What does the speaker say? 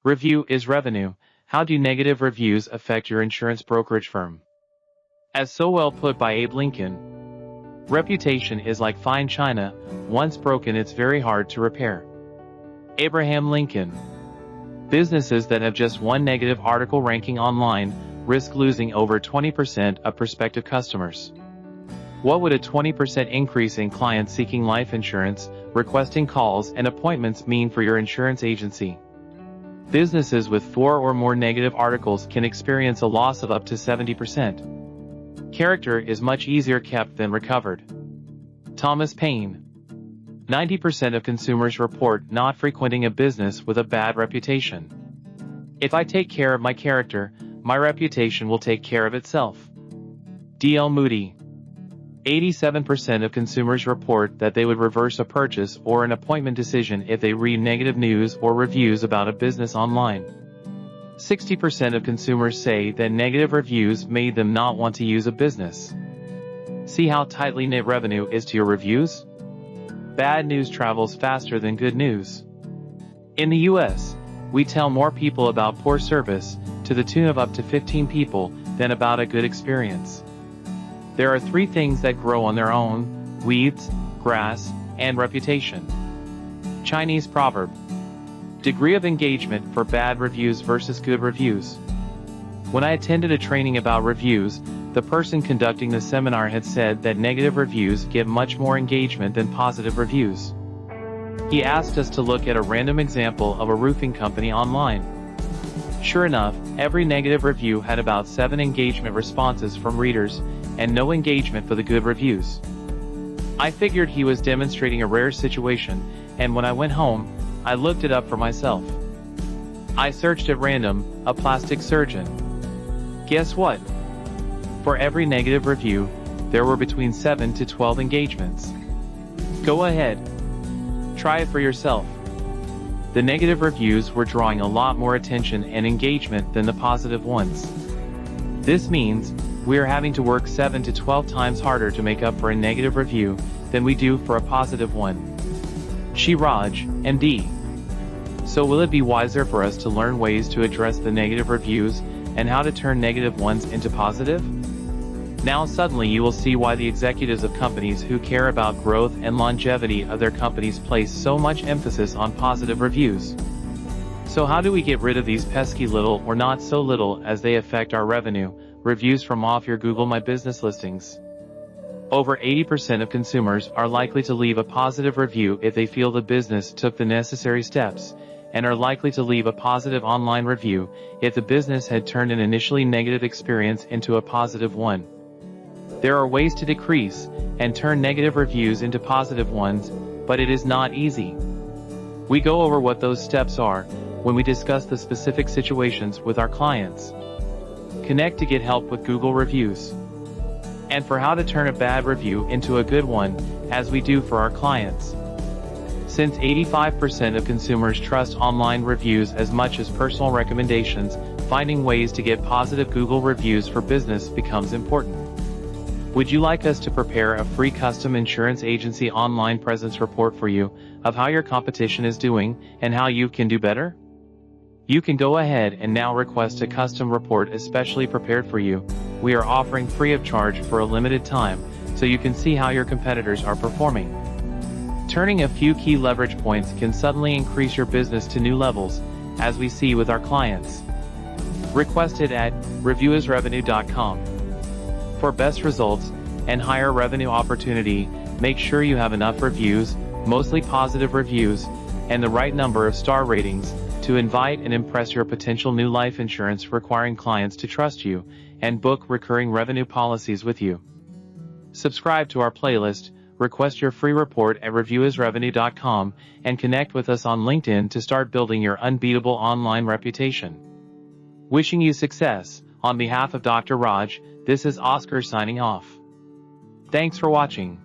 Review is revenue. How do negative reviews affect your insurance brokerage firm? As so well put by Abe Lincoln, reputation is like fine china. Once broken, it's very hard to repair. Abraham Lincoln. Businesses that have just one negative article ranking online risk losing over 20% of prospective customers. What would a 20% increase in clients seeking life insurance, requesting calls and appointments mean for your insurance agency? Businesses with 4 or more negative articles can experience a loss of up to 70%. Character is much easier kept than recovered. Thomas Paine. 90% of consumers report not frequenting a business with a bad reputation. If I take care of my character, my reputation will take care of itself. D.L. Moody. 87% of consumers report that they would reverse a purchase or an appointment decision if they read negative news or reviews about a business online. 60% of consumers say that negative reviews made them not want to use a business. See how tightly knit revenue is to your reviews? Bad news travels faster than good news. In the US, we tell more people about poor service, to the tune of up to 15 people, than about a good experience. There are 3 things that grow on their own: weeds, grass, and reputation. Chinese proverb. Degree of engagement for bad reviews versus good reviews. When I attended a training about reviews, the person conducting the seminar had said that negative reviews get much more engagement than positive reviews. He asked us to look at a random example of a roofing company online. Sure enough, every negative review had about 7 engagement responses from readers, and no engagement for the good reviews. I figured he was demonstrating a rare situation, and when I went home, I looked it up for myself. I searched at random, a plastic surgeon. Guess what? For every negative review, there were between 7 to 12 engagements. Go ahead. Try it for yourself. The negative reviews were drawing a lot more attention and engagement than the positive ones. This means we are having to work 7 to 12 times harder to make up for a negative review than we do for a positive one. Raj, MD. So will it be wiser for us to learn ways to address the negative reviews and how to turn negative ones into positive? Now suddenly you will see why the executives of companies who care about growth and longevity of their companies place so much emphasis on positive reviews. So how do we get rid of these pesky little or not so little as they affect our revenue, reviews from off your Google My Business listings? Over 80% of consumers are likely to leave a positive review if they feel the business took the necessary steps, and are likely to leave a positive online review if the business had turned an initially negative experience into a positive one. There are ways to decrease and turn negative reviews into positive ones, but it is not easy. We go over what those steps are when we discuss the specific situations with our clients. Connect to get help with Google reviews, and for how to turn a bad review into a good one, as we do for our clients. Since 85% of consumers trust online reviews as much as personal recommendations, finding ways to get positive Google reviews for business becomes important. Would you like us to prepare a free custom insurance agency online presence report for you of how your competition is doing and how you can do better? You can go ahead and now request a custom report especially prepared for you. We are offering free of charge for a limited time, so you can see how your competitors are performing. Turning a few key leverage points can suddenly increase your business to new levels, as we see with our clients. Request it at reviewisrevenue.com. For best results and higher revenue opportunity, make sure you have enough reviews, mostly positive reviews, and the right number of star ratings to invite and impress your potential new life insurance requiring clients to trust you and book recurring revenue policies with you. Subscribe to our playlist, request your free report at reviewisrevenue.com, and connect with us on LinkedIn to start building your unbeatable online reputation. Wishing you success. On behalf of Dr. Raj, this is Oscar signing off. Thanks for watching.